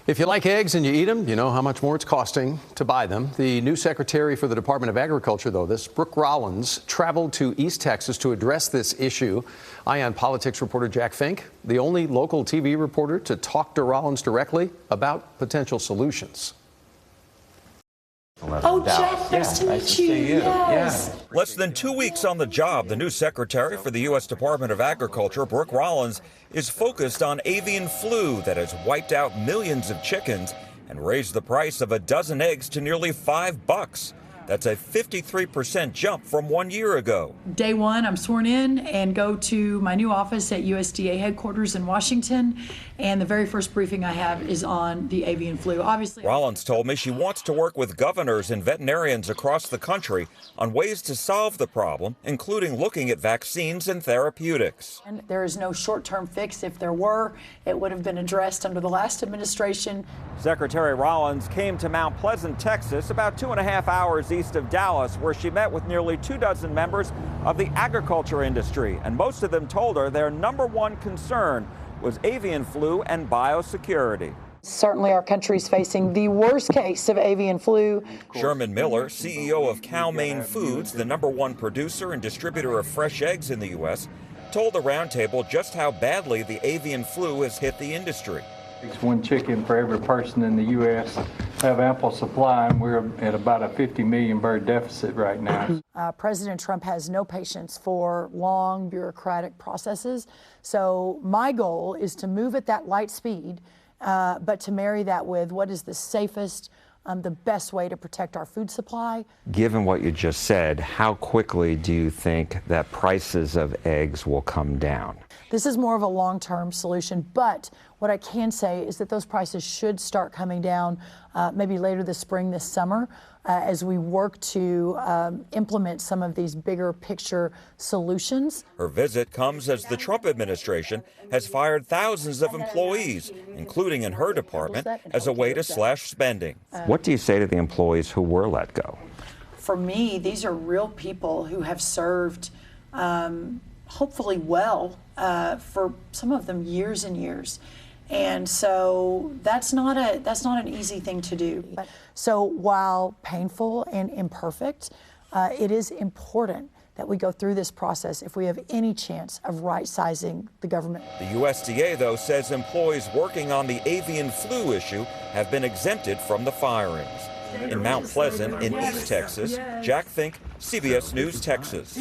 If you like eggs and you eat them, you know how much more it's costing to buy them. The new Secretary for the Department of Agriculture, Brooke Rollins, traveled to East Texas to address this issue. Avian politics reporter Jack Fink, the only local TV reporter to talk to Rollins directly about potential solutions. Oh, Jeff, nice to meet you. Yes. Yeah. Less than 2 weeks on the job, the new secretary for the U.S. Department of Agriculture, Brooke Rollins, is focused on avian flu that has wiped out millions of chickens and raised the price of a dozen eggs to nearly $5. That's a 53% jump from 1 year ago. Day one, I'm sworn in and go to my new office at USDA headquarters in Washington. And the very first briefing I have is on the avian flu. Obviously, Rollins told me she wants to work with governors and veterinarians across the country on ways to solve the problem, including looking at vaccines and therapeutics. And there is no short-term fix. If there were, it would have been addressed under the last administration. Secretary Rollins came to Mount Pleasant, Texas, about 2.5 hours east of Dallas, where she met with nearly 24 members of the agriculture industry, and most of them told her their #1 concern was avian flu and biosecurity. Certainly our country is facing the worst case of avian flu. Sherman Miller, CEO of Cal-Maine Foods, the #1 producer and distributor of fresh eggs in the U.S., told the roundtable just how badly the avian flu has hit the industry. It's 1 chicken for every person in the U.S. have ample supply, and we're at about a 50 million bird deficit right now. President Trump has no patience for long bureaucratic processes. So my goal is to move at that light speed, but to marry that with what is the safest, the best way to protect our food supply. Given what you just said, how quickly do you think that prices of eggs will come down? This is more of a long-term solution, but what I can say is that those prices should start coming down maybe later this spring, this summer, as we work to implement some of these bigger picture solutions. Her visit comes as the Trump administration has fired thousands of employees, including in her department, as a way to slash spending. What do you say to the employees who were let go? For me, these are real people who have served hopefully well for some of them years and years. And so that's not an easy thing to do. So while painful and imperfect, it is important that we go through this process if we have any chance of right-sizing the government. The USDA, though, says employees working on the avian flu issue have been exempted from the firings. In Mount Pleasant in East Texas, Jack Fink, CBS News, Texas.